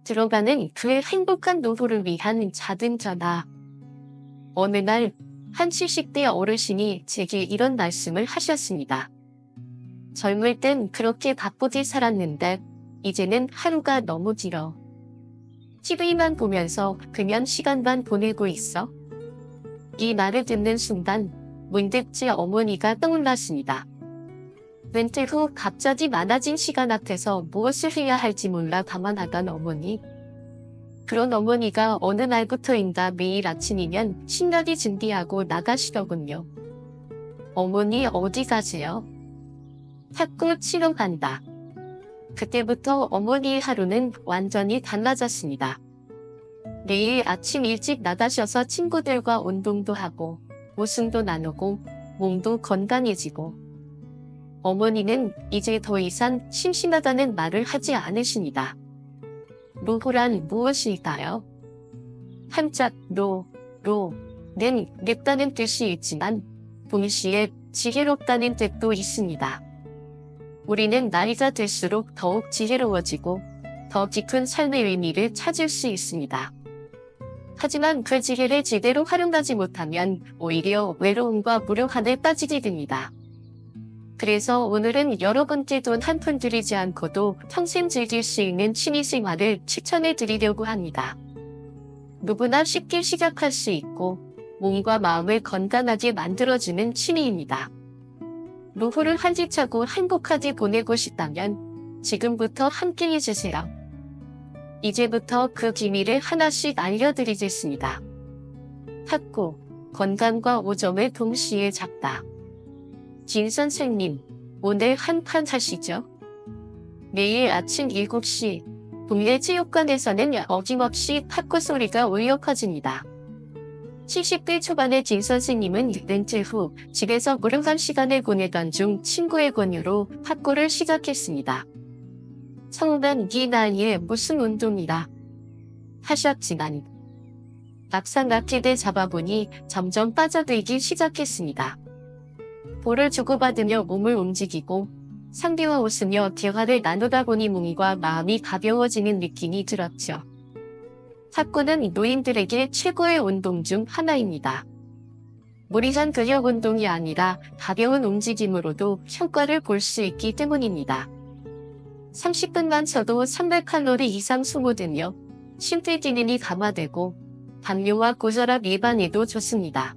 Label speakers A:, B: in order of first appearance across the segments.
A: 들어가는 그의 행복한 노후를 위한 작은 전화. 어느 날 한 70대 어르신이 제게 이런 말씀을 하셨습니다. 젊을 땐 그렇게 바쁘게 살았는데 이제는 하루가 너무 길어. TV만 보면서 그냥 시간만 보내고 있어. 이 말을 듣는 순간 문득 제 어머니가 떠올랐습니다. 은퇴 후 갑자기 많아진 시간 앞에서 무엇을 해야 할지 몰라 방황하던 어머니. 그런 어머니가 어느 날부터인가 매일 아침이면 신나게 준비하고 나가시더군요. 어머니 어디 가세요? 탁구 치러 간다. 그때부터 어머니의 하루는 완전히 달라졌습니다. 매일 아침 일찍 나가셔서 친구들과 운동도 하고 웃음도 나누고 몸도 건강해지고 어머니는 이제 더 이상 심심하다는 말을 하지 않으십니다. 노후란 무엇일까요? 한자 노는 늙다는 뜻이 있지만 동시에 지혜롭다는 뜻도 있습니다. 우리는 나이가 들수록 더욱 지혜로워지고 더 깊은 삶의 의미를 찾을 수 있습니다. 하지만 그 지혜를 제대로 활용하지 못하면 오히려 외로움과 무력함에 빠지게 됩니다. 그래서 오늘은 여러분께 돈 한 푼 들이지 않고도 평생 즐길 수 있는 취미생활을 추천해 드리려고 합니다. 누구나 쉽게 시작할 수 있고 몸과 마음을 건강하게 만들어주는 취미입니다. 노후를 활기차고 행복하게 보내고 싶다면 지금부터 함께 해주세요. 이제부터 그 비밀을 하나씩 알려드리겠습니다. 탁구, 건강과 오점을 동시에 잡다. 진 선생님, 오늘 한 판 하시죠? 매일 아침 7시, 동네 체육관에서는 어김없이 탁구 소리가 울려 퍼집니다. 70대 초반의 진 선생님은 은퇴 후 집에서 무료한 시간을 보내던 중 친구의 권유로 탁구를 시작했습니다. 처음엔 이 나이에 무슨 운동이라 하셨지만 막상 라켓을 잡아보니 점점 빠져들기 시작했습니다. 볼을 주고받으며 몸을 움직이고 상대와 웃으며 대화를 나누다 보니 몸과 마음이 가벼워지는 느낌이 들었죠. 탁구는 노인들에게 최고의 운동 중 하나입니다. 무리한 근력 운동이 아니라 가벼운 움직임으로도 효과를 볼 수 있기 때문입니다. 30분만 쳐도 300칼로리 이상 소모되며 심폐 기능이 강화되고 당뇨와 고혈압 예방에도 좋습니다.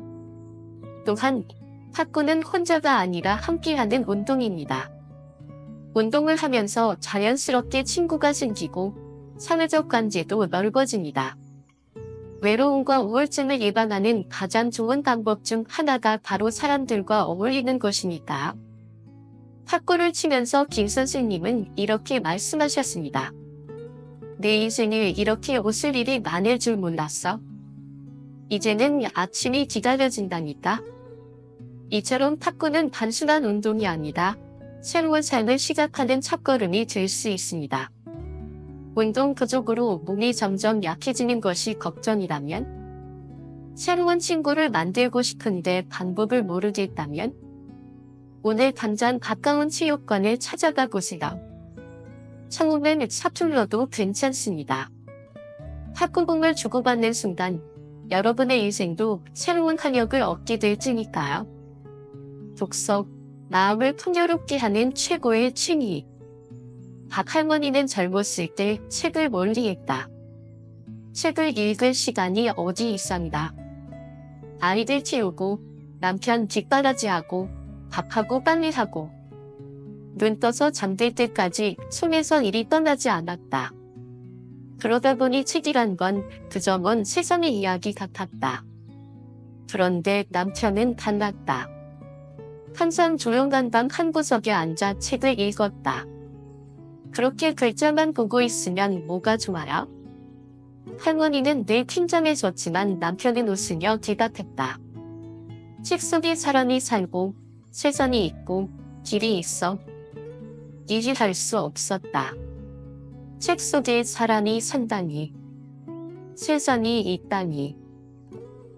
A: 또한 탁구는 혼자가 아니라 함께하는 운동입니다. 운동을 하면서 자연스럽게 친구가 생기고 사회적 관계도 넓어집니다. 외로움과 우울증을 예방하는 가장 좋은 방법 중 하나가 바로 사람들과 어울리는 것이니까. 탁구를 치면서 김 선생님은 이렇게 말씀하셨습니다. 내 인생에 이렇게 웃을 일이 많을 줄 몰랐어. 이제는 아침이 기다려진다니까. 이처럼 탁구는 단순한 운동이 아니라 새로운 삶을 시작하는 첫걸음이 될 수 있습니다. 운동 부족으로 몸이 점점 약해지는 것이 걱정이라면, 새로운 친구를 만들고 싶은데 방법을 모르겠다면, 오늘 당장 가까운 체육관을 찾아가 보세요. 처음엔 서툴러도 괜찮습니다. 탁구공을 주고받는 순간 여러분의 인생도 새로운 활력을 얻게 될 테니까요. 독서, 마음을 풍요롭게 하는 최고의 취미. 박 할머니는 젊었을 때 책을 멀리 읽다. 책을 읽을 시간이 어디 있습니다. 아이들 키우고 남편 뒷바라지하고 밥하고 빨래하고 눈 떠서 잠들 때까지 손에서 일이 떠나지 않았다. 그러다 보니 책이란 건 그저 먼 세상의 이야기 같았다. 그런데 남편은 달랐다. 항상 조용한 방 한 구석에 앉아 책을 읽었다. 그렇게 글자만 보고 있으면 뭐가 좋아요? 할머니는 늘 긴장해졌지만 남편은 웃으며 대답했다. 책 속에 사람이 살고 세상이 있고 길이 있어. 이해할 수 없었다. 책 속에 사람이 산다니. 세상이 있다니.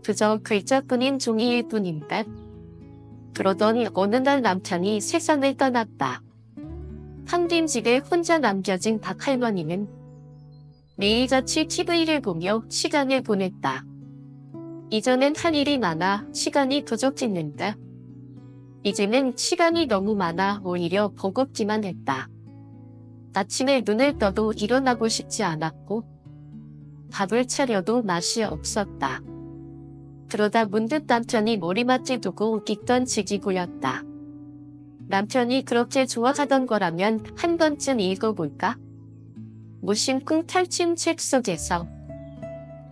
A: 그저 글자뿐인 종이일 뿐인데. 그러더니 어느 날 남편이 세상을 떠났다. 텅 빈 집에 혼자 남겨진 박 할머니는 매일같이 TV를 보며 시간을 보냈다. 이전엔 할 일이 많아 시간이 부족했는데 이제는 시간이 너무 많아 오히려 버겁기만 했다. 아침에 눈을 떠도 일어나고 싶지 않았고 밥을 차려도 맛이 없었다. 그러다 문득 남편이 머리맡에 두고 읽던 책이 보였다. 남편이 그렇게 좋아하던 거라면 한 번쯤 읽어볼까? 무심코 펼친 책 속에서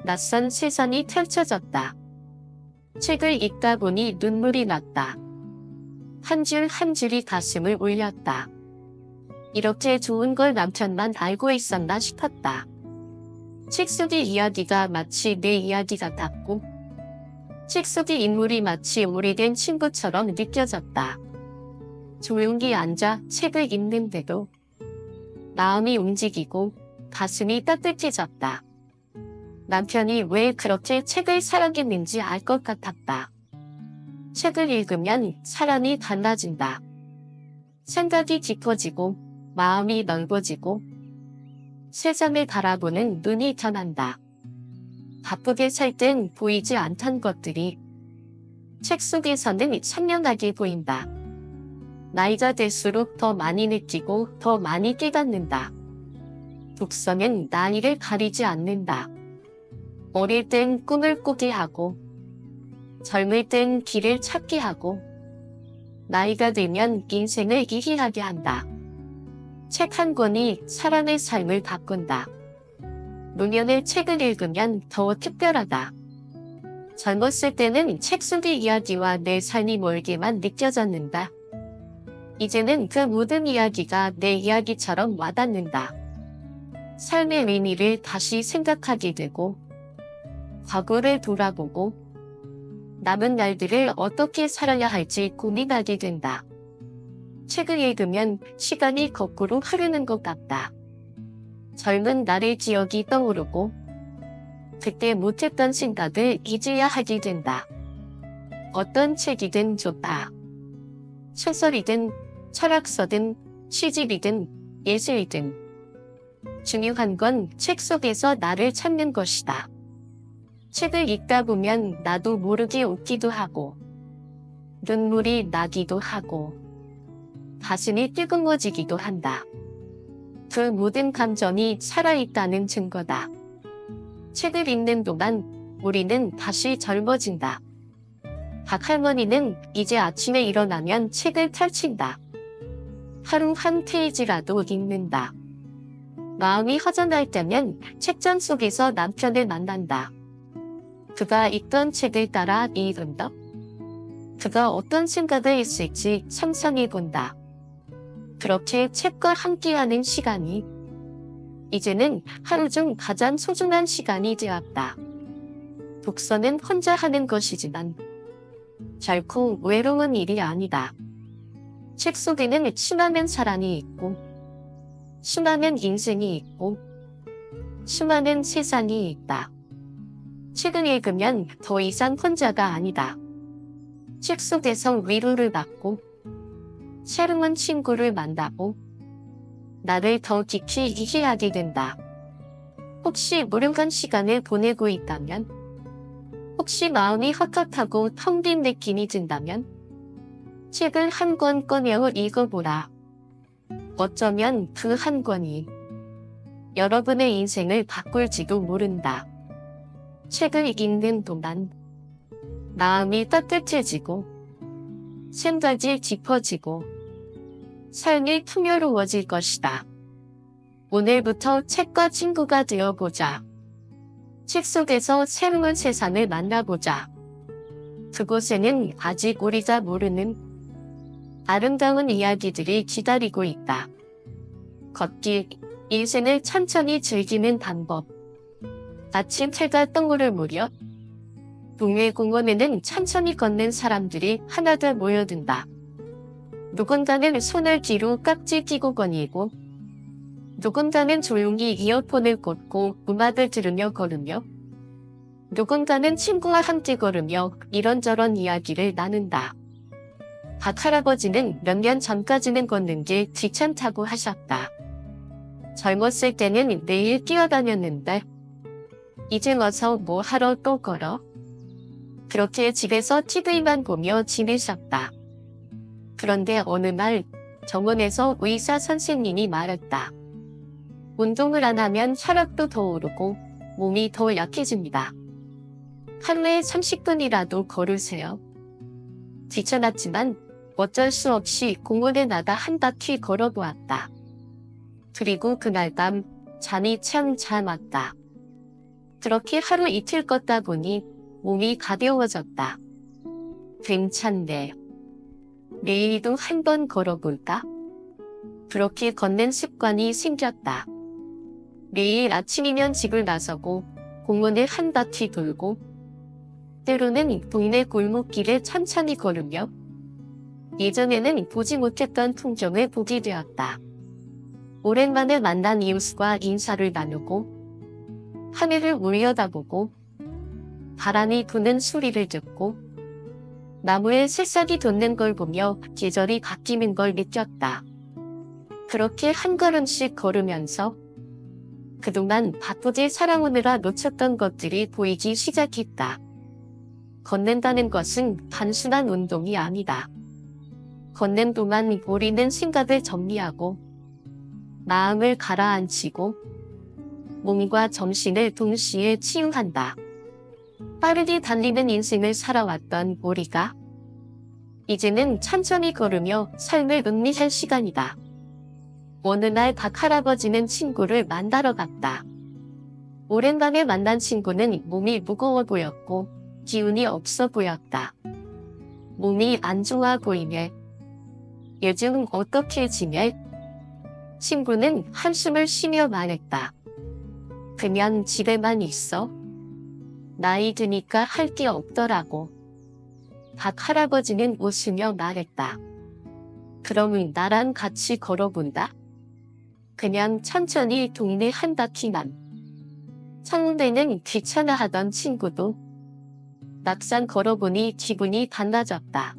A: 낯선 세상이 펼쳐졌다. 책을 읽다 보니 눈물이 났다. 한 줄 한 줄이 가슴을 울렸다. 이렇게 좋은 걸 남편만 알고 있었나 싶었다. 책 속의 이야기가 마치 내 이야기 같았고 책 속의 인물이 마치 오래된 친구처럼 느껴졌다. 조용히 앉아 책을 읽는데도 마음이 움직이고 가슴이 따뜻해졌다. 남편이 왜 그렇게 책을 사랑했는지 알 것 같았다. 책을 읽으면 사람이 달라진다. 생각이 깊어지고 마음이 넓어지고 세상을 바라보는 눈이 변한다. 바쁘게 살 땐 보이지 않던 것들이 책 속에서는 선명하게 보인다. 나이가 들수록 더 많이 느끼고 더 많이 깨닫는다. 독서는 나이를 가리지 않는다. 어릴 땐 꿈을 꾸게 하고 젊을 땐 길을 찾게 하고 나이가 들면 인생을 이해하게 한다. 책 한 권이 사람의 삶을 바꾼다. 노년의 책을 읽으면 더 특별하다. 젊었을 때는 책 속의 이야기와 내 삶이 멀게만 느껴졌는다. 이제는 그 모든 이야기가 내 이야기처럼 와닿는다. 삶의 의미를 다시 생각하게 되고 과거를 돌아보고 남은 날들을 어떻게 살아야 할지 고민하게 된다. 책을 읽으면 시간이 거꾸로 흐르는 것 같다. 젊은 날의 기억이 떠오르고 그때 못했던 생각을 잊어야 하게 된다. 어떤 책이든 좋다. 소설이든 철학서든 시집이든 예술이든 중요한 건 책 속에서 나를 찾는 것이다. 책을 읽다 보면 나도 모르게 웃기도 하고 눈물이 나기도 하고 가슴이 뜨거워지기도 한다. 그 모든 감정이 살아있다는 증거다. 책을 읽는 동안 우리는 다시 젊어진다. 박 할머니는 이제 아침에 일어나면 책을 펼친다. 하루 한 페이지라도 읽는다. 마음이 허전할 때면 책장 속에서 남편을 만난다. 그가 읽던 책을 따라 읽은다. 그가 어떤 생각을 했을지 상상해본다. 그렇게 책과 함께하는 시간이 이제는 하루 중 가장 소중한 시간이 되었다. 독서는 혼자 하는 것이지만 결코 외로운 일이 아니다. 책 속에는 수많은 사랑이 있고 수많은 인생이 있고 수많은 세상이 있다. 책을 읽으면 더 이상 혼자가 아니다. 책 속에서 위로를 받고 새로운 친구를 만나고 나를 더 깊이 이해하게 된다. 혹시 무료한 시간을 보내고 있다면, 혹시 마음이 헛헛하고 텅 빈 느낌이 든다면 책을 한 권 꺼내어 읽어보라. 어쩌면 그 한 권이 여러분의 인생을 바꿀지도 모른다. 책을 읽는 동안 마음이 따뜻해지고 생각이 깊어지고 삶이 풍요로워질 것이다. 오늘부터 책과 친구가 되어보자. 책 속에서 새로운 세상을 만나보자. 그곳에는 아직 우리가 모르는 아름다운 이야기들이 기다리고 있다. 걷기, 인생을 천천히 즐기는 방법. 아침 해가 떠오를 무렵 동네 공원에는 천천히 걷는 사람들이 하나둘 모여든다. 누군가는 손을 뒤로 깍지 끼고 거니고 누군가는 조용히 이어폰을 꽂고 음악을 들으며 걸으며 누군가는 친구와 함께 걸으며 이런저런 이야기를 나눈다. 박 할아버지는 몇 년 전까지는 걷는 게 귀찮다고 하셨다. 젊었을 때는 매일 뛰어다녔는데 이제 와서 뭐 하러 또 걸어? 그렇게 집에서 TV만 보며 지내셨다. 그런데 어느 날 정원에서 의사 선생님이 말했다. 운동을 안 하면 혈압도 더 오르고 몸이 더 약해집니다. 하루에 30분이라도 걸으세요. 귀찮았지만 어쩔 수 없이 공원에 나가 한 바퀴 걸어보았다. 그리고 그날 밤 잠이 참 잘 왔다. 그렇게 하루 이틀 걷다 보니 몸이 가벼워졌다. 괜찮네. 내일도 한 번 걸어볼까? 그렇게 걷는 습관이 생겼다. 매일 아침이면 집을 나서고 공원을 한 바퀴 돌고 때로는 동네 골목길을 천천히 걸으며 예전에는 보지 못했던 풍경을 보게 되었다. 오랜만에 만난 이웃과 인사를 나누고 하늘을 올려다보고 바람이 부는 소리를 듣고 나무에 새싹이 돋는 걸 보며 계절이 바뀌는 걸 느꼈다. 그렇게 한 걸음씩 걸으면서 그동안 바쁘게 살아오느라 놓쳤던 것들이 보이기 시작했다. 걷는다는 것은 단순한 운동이 아니다. 걷는 동안 우리는 생각을 정리하고 마음을 가라앉히고 몸과 정신을 동시에 치유한다. 빠르게 달리는 인생을 살아왔던 우리가 이제는 천천히 걸으며 삶을 음미할 시간이다. 어느 날 박 할아버지는 친구를 만나러 갔다. 오랜만에 만난 친구는 몸이 무거워 보였고 기운이 없어 보였다. 몸이 안 좋아 보이네. 요즘 어떻게 지내? 친구는 한숨을 쉬며 말했다. 그냥 집에만 있어. 나이 드니까 할 게 없더라고. 박 할아버지는 웃으며 말했다. 그럼 나랑 같이 걸어본다. 그냥 천천히 동네 한 바퀴만. 처음에는 귀찮아하던 친구도 막상 걸어보니 기분이 달라졌다.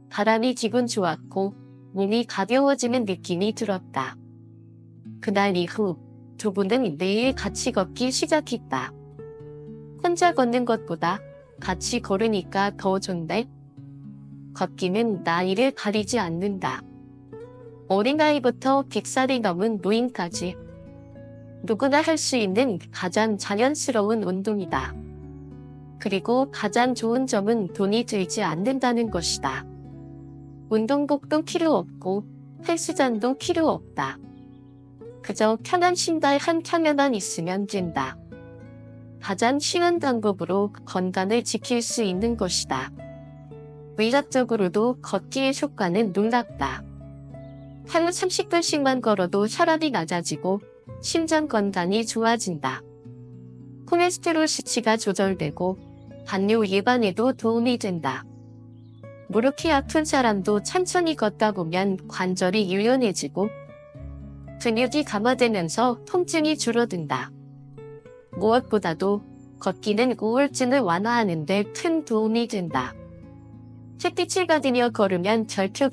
A: 바람이 기분 좋았고 몸이 가벼워지는 느낌이 들었다. 그날 이후 두 분은 매일 같이 걷기 시작했다. 혼자 걷는 것보다 같이 걸으니까 더 좋네. 걷기는 나이를 가리지 않는다. 어린아이부터 100살이 넘은 노인까지 누구나 할 수 있는 가장 자연스러운 운동이다. 그리고 가장 좋은 점은 돈이 들지 않는다는 것이다. 운동복도 필요 없고 헬스장도 필요 없다. 그저 편한 신발 한 켤레만 있으면 된다. 가장 쉬운 방법으로 건강을 지킬 수 있는 것이다. 의학적으로도 걷기의 효과는 놀랍다. 하루 30분씩만 걸어도 혈압이 낮아지고 심장 건강이 좋아진다. 콜레스테롤 수치가 조절되고 당뇨 예방에도 도움이 된다. 무릎이 아픈 사람도 천천히 걷다 보면 관절이 유연해지고 근육이 강화되면서 통증이 줄어든다. 무엇보다도 걷기는 우울증을 완화하는 데 큰 도움이 된다. 햇빛을 받으며 걸으면 결핍,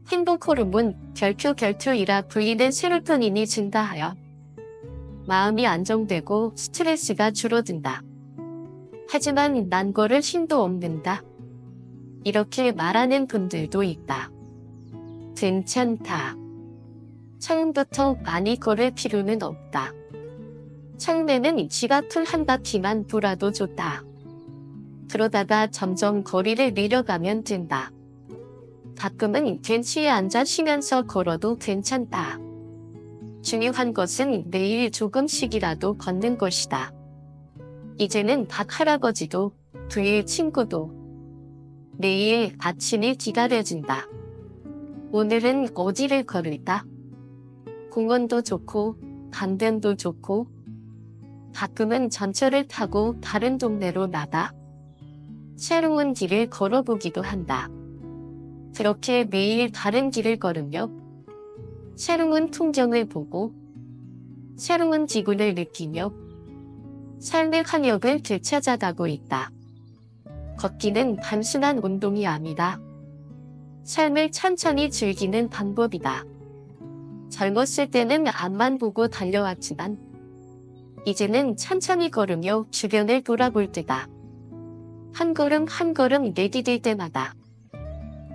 A: 행복 호르몬, 결핍이라 불리는 세로토닌이 증가하여 마음이 안정되고 스트레스가 줄어든다. 하지만 난 걸을 힘도 없는다. 이렇게 말하는 분들도 있다. 괜찮다. 처음부터 많이 걸을 필요는 없다. 처음에는 지갑을 한 바퀴만 돌아도 좋다. 그러다가 점점 거리를 내려가면 된다. 가끔은 벤치에 앉아 쉬면서 걸어도 괜찮다. 중요한 것은 매일 조금씩이라도 걷는 것이다. 이제는 박 할아버지도 그의 친구도 매일 아침이 기다려진다. 오늘은 어디를 걸을까? 공원도 좋고 강변도 좋고 가끔은 전철을 타고 다른 동네로 나가 새로운 길을 걸어보기도 한다. 그렇게 매일 다른 길을 걸으며 새로운 풍경을 보고 새로운 기분을 느끼며 삶의 활력을 되찾아가고 있다. 걷기는 단순한 운동이 아니다. 삶을 천천히 즐기는 방법이다. 젊었을 때는 앞만 보고 달려왔지만 이제는 천천히 걸으며 주변을 돌아볼 때다. 한 걸음 한 걸음 내디딜 때마다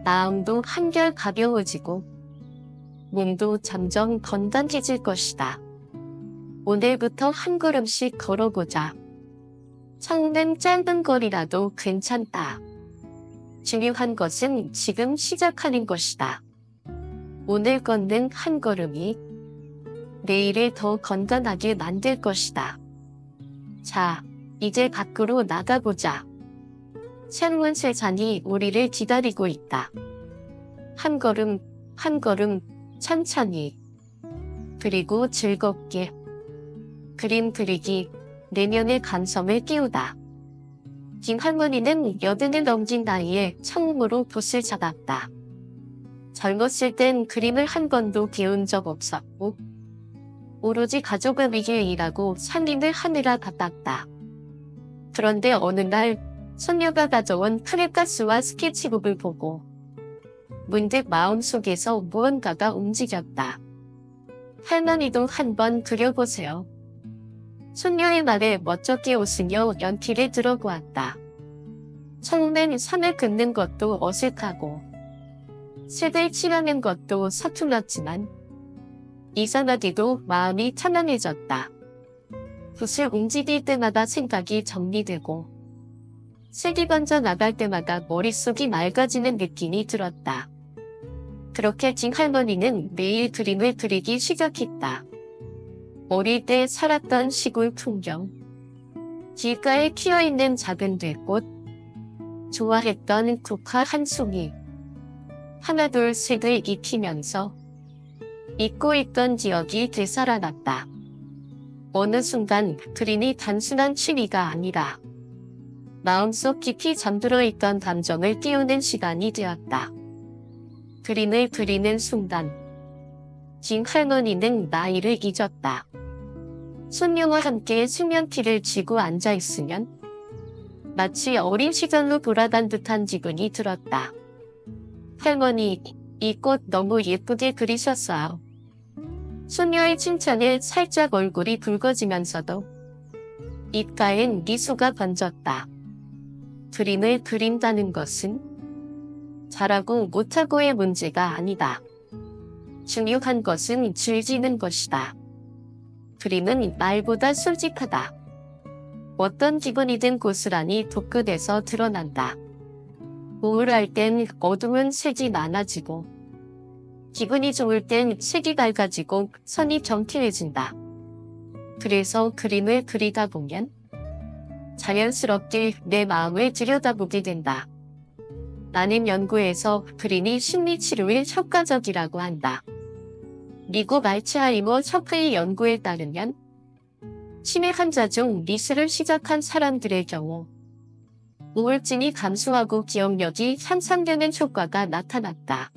A: 마음도 한결 가벼워지고 몸도 점점 건강해질 것이다. 오늘부터 한 걸음씩 걸어보자. 처음엔 짧은 거리라도 괜찮다. 중요한 것은 지금 시작하는 것이다. 오늘 걷는 한 걸음이 내일을 더 건강하게 만들 것이다. 자, 이제 밖으로 나가보자. 새로운 세상이 우리를 기다리고 있다. 한 걸음, 한 걸음, 천천히. 그리고 즐겁게. 그림 그리기, 내면의 감성을 끼우다. 김할머니는 80을 넘긴 나이에 처음으로 붓을 잡았다. 젊었을 땐 그림을 한 번도 배운 적 없었고 오로지 가족을 위해 일하고 살림을 하느라 바빴다. 그런데 어느 날 손녀가 가져온 크레파스와 스케치북을 보고 문득 마음속에서 무언가가 움직였다. 할머니도 한번 그려보세요. 손녀의 말에 멋쩍게 웃으며 연필을 들어보았다. 처음엔 선을 긋는 것도 어색하고 색을 칠하는 것도 서툴렀지만 이상하게도 마음이 편안해졌다. 붓을 움직일 때마다 생각이 정리되고 색이 번져 나갈 때마다 머릿속이 맑아지는 느낌이 들었다. 그렇게 김할머니는 매일 그림을 그리기 시작했다. 어릴 때 살았던 시골 풍경, 길가에 피어있는 작은 들꽃, 좋아했던 국화 한 송이, 하나둘 색을 익히면서 잊고 있던 기억이 되살아났다. 어느 순간 그림이 단순한 취미가 아니라 마음속 깊이 잠들어 있던 감정을 띄우는 시간이 되었다. 그림을 그리는 순간 김할머니는 나이를 잊었다. 손녀와 함께 수면티를 쥐고 앉아있으면 마치 어린 시절로 돌아간 듯한 기분이 들었다. 할머니, 이 꽃 너무 예쁘게 그리셨어요. 손녀의 칭찬에 살짝 얼굴이 붉어지면서도 입가엔 미소가 번졌다. 그림을 그린다는 것은 잘하고 못하고의 문제가 아니다. 중요한 것은 즐기는 것이다. 그림은 말보다 솔직하다. 어떤 기분이든 고스란히 독끝에서 드러난다. 우울할 땐 어두운 색이 많아지고 기분이 좋을 땐 색이 밝아지고 선이 정교해진다. 그래서 그림을 그리다 보면 자연스럽게 내 마음을 들여다보게 된다. 나는 연구에서 그림이 심리치료에 효과적이라고 한다. 미국 알츠하이머 협회의 연구에 따르면 치매 환자 중 미술을 시작한 사람들의 경우 우울증이 감소하고 기억력이 향상되는 효과가 나타났다.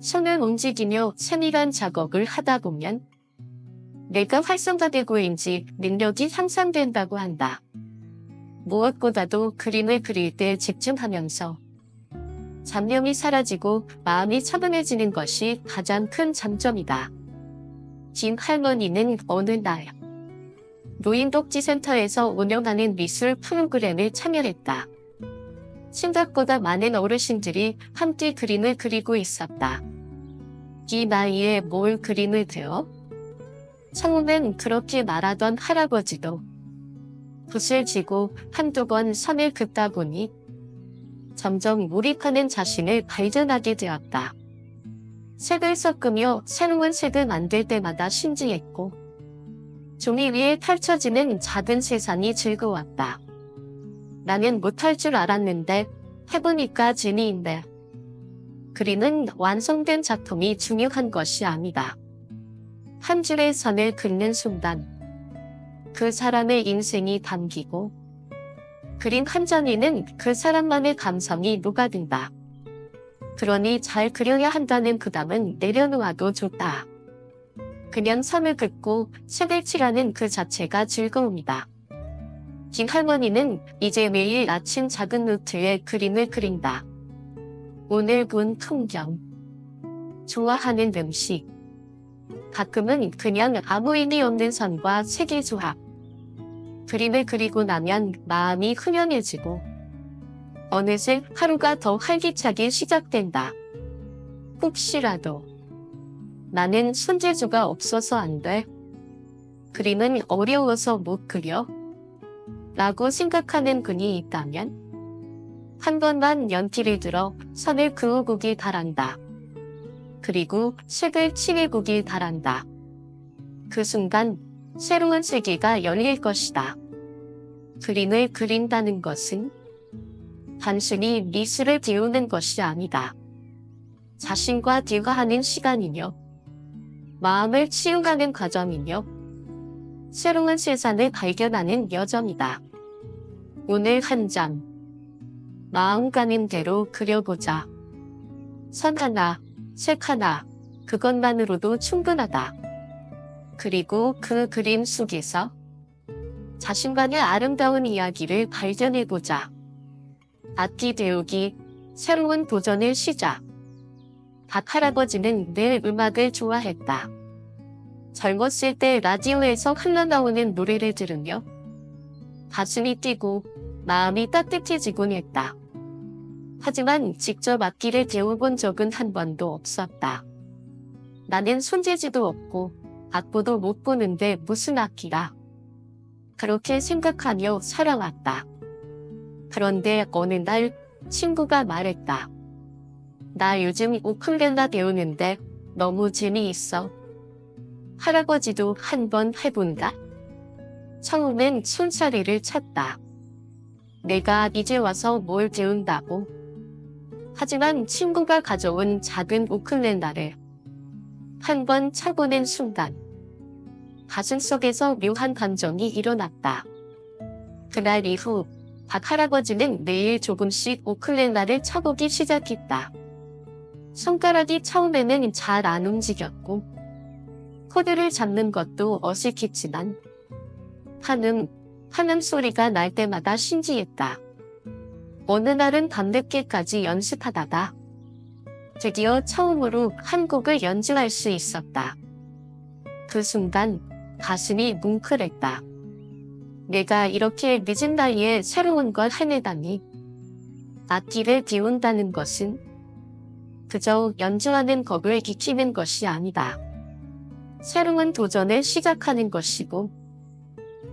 A: 손을 움직이며 세밀한 작업을 하다 보면 뇌가 활성화되고인지 능력이 향상된다고 한다. 무엇보다도 그림을 그릴 때 집중하면서 잡념이 사라지고 마음이 차분해지는 것이 가장 큰 장점이다. 김할머니는 어느 날 노인복지센터에서 운영하는 미술 프로그램에 참여했다. 생각보다 많은 어르신들이 함께 그림을 그리고 있었다. 이 나이에 뭘 그림을 그려? 처음엔 그렇게 말하던 할아버지도 붓을 쥐고 한두 번 선을 긋다 보니 점점 몰입하는 자신을 발견하게 되었다. 색을 섞으며 새로운 색을 만들 때마다 신기했고 종이 위에 펼쳐지는 작은 세상이 즐거웠다. 나는 못할 줄 알았는데 해보니까 재미있네. 그림은 완성된 작품이 중요한 것이 아니다. 한 줄의 선을 긋는 순간 그 사람의 인생이 담기고 그림 한 장에는 그 사람만의 감성이 녹아든다. 그러니 잘 그려야 한다는 부담은 내려놓아도 좋다. 그냥 선을 긋고 색을 칠하는 그 자체가 즐거움이다. 김할머니는 이제 매일 아침 작은 노트에 그림을 그린다. 오늘 본 풍경, 좋아하는 음식, 가끔은 그냥 아무 의미 없는 선과 색의 조합. 그림을 그리고 나면 마음이 훈련해지고 어느새 하루가 더 활기차게 시작된다. 혹시라도 나는 손재주가 없어서 안 돼. 그림은 어려워서 못 그려. 라고 생각하는 분이 있다면 한 번만 연필을 들어 선을 그어보길 바란다. 그리고 색을 칠해보길 바란다. 그 순간 새로운 세계가 열릴 것이다. 그림을 그린다는 것은 단순히 미술을 배우는 것이 아니다. 자신과 대화하는 시간이며 마음을 치유하는 과정이며 새로운 세상을 발견하는 여정이다. 오늘 한 장, 마음 가는 대로 그려보자. 선 하나, 색 하나, 그것만으로도 충분하다. 그리고 그 그림 속에서 자신만의 아름다운 이야기를 발견해보자. 악기 배우기, 새로운 도전을 시작. 박 할아버지는 늘 음악을 좋아했다. 젊었을 때 라디오에서 흘러나오는 노래를 들으며 가슴이 뛰고 마음이 따뜻해지곤 했다. 하지만 직접 악기를 배워본 적은 한 번도 없었다. 나는 손재주도 없고 악보도 못 보는데 무슨 악기라. 그렇게 생각하며 살아왔다. 그런데 어느 날 친구가 말했다. 나 요즘 우쿨렐라 배우는데 너무 재미있어. 할아버지도 한번 해본다. 처음엔 손사래를 쳤다. 내가 이제 와서 뭘 배운다고. 하지만 친구가 가져온 작은 우쿨렐라를 한번 쳐보는 순간 가슴속에서 묘한 감정이 일어났다. 그날 이후 박 할아버지는 매일 조금씩 우쿨렐라를 쳐보기 시작했다. 손가락이 처음에는 잘 안 움직였고 코드를 잡는 것도 어색했지만 한음 소리가 날 때마다 신기했다. 어느 날은 밤늦게까지 연습하다가 드디어 처음으로 한 곡을 연주할 수 있었다. 그 순간 가슴이 뭉클했다. 내가 이렇게 늦은 나이에 새로운 걸 해내다니. 악기를 배운다는 것은 그저 연주하는 법을 익히는 것이 아니다. 새로운 도전을 시작하는 것이고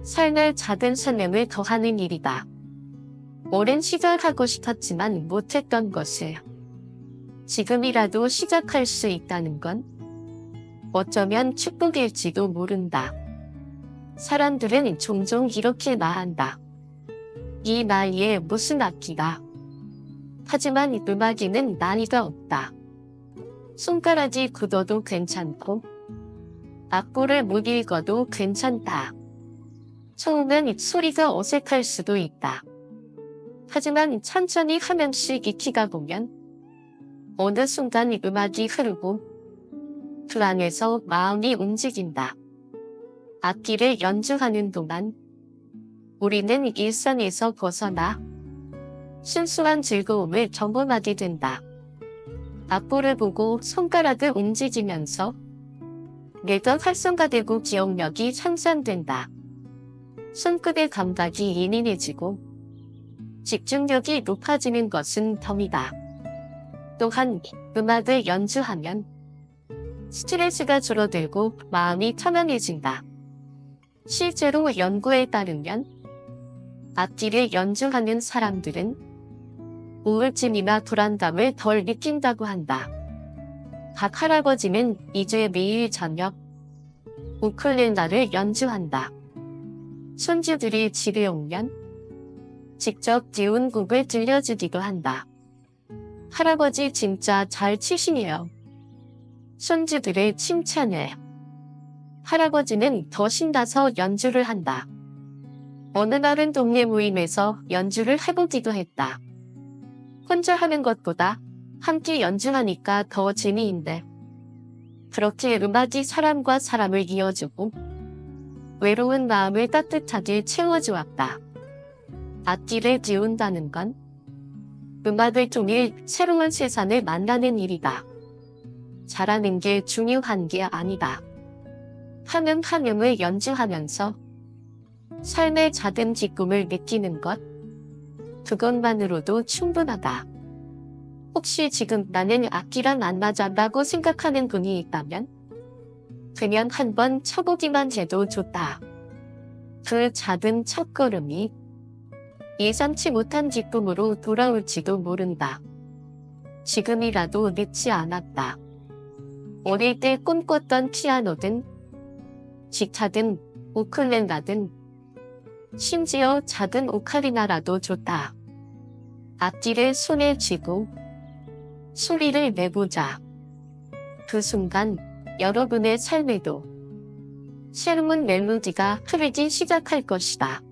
A: 삶의 작은 설렘을 더하는 일이다. 오랜 시작하고 싶었지만 못했던 것을 지금이라도 시작할 수 있다는 건 어쩌면 축복일지도 모른다. 사람들은 종종 이렇게 말한다. 이 나이에 무슨 악기가. 하지만 음악에는 나이가 없다. 손가락이 굳어도 괜찮고 악보를 못 읽어도 괜찮다. 처음엔 소리가 어색할 수도 있다. 하지만 천천히 하면씩 익히다 보면 어느 순간 음악이 흐르고 그 안에서 마음이 움직인다. 악기를 연주하는 동안 우리는 일상에서 벗어나 순수한 즐거움을 경험하게 된다. 악보를 보고 손가락을 움직이면서 뇌가 활성화되고 기억력이 향상된다. 손끝의 감각이 예민해지고 집중력이 높아지는 것은 덤이다. 또한 음악을 연주하면 스트레스가 줄어들고 마음이 편안해진다. 실제로 연구에 따르면 악기를 연주하는 사람들은 우울증이나 불안감을 덜 느낀다고 한다. 박 할아버지는 이제 매일 저녁 우쿨렐라를 연주한다. 손주들이 집에 오면 직접 배운 곡을 들려주기도 한다. 할아버지 진짜 잘 치시네요. 손주들을 칭찬해. 할아버지는 더 신나서 연주를 한다. 어느 날은 동네 모임에서 연주를 해보기도 했다. 혼자 하는 것보다 함께 연주하니까 더 재미있네. 그렇게 음악이 사람과 사람을 이어주고 외로운 마음을 따뜻하게 채워주었다. 악기를 배운다는 건 음악을 통해 새로운 세상을 만나는 일이다. 잘하는 게 중요한 게 아니다. 하는 한음을 연주하면서 삶의 작은 기쁨을 느끼는 것, 그것만으로도 충분하다. 혹시 지금 나는 악기랑 안 맞아라고 생각하는 분이 있다면 그냥 한번 쳐보기만 해도 좋다. 그 작은 첫걸음이 예상치 못한 기쁨으로 돌아올지도 모른다. 지금이라도 늦지 않았다. 어릴 때 꿈꿨던 피아노든 기타든 우쿨렐라든 심지어 작은 오카리나라도 좋다. 악기를 손에 쥐고 소리를 내보자. 그 순간 여러분의 삶에도 새로운 멜로디가 흐르기 시작할 것이다.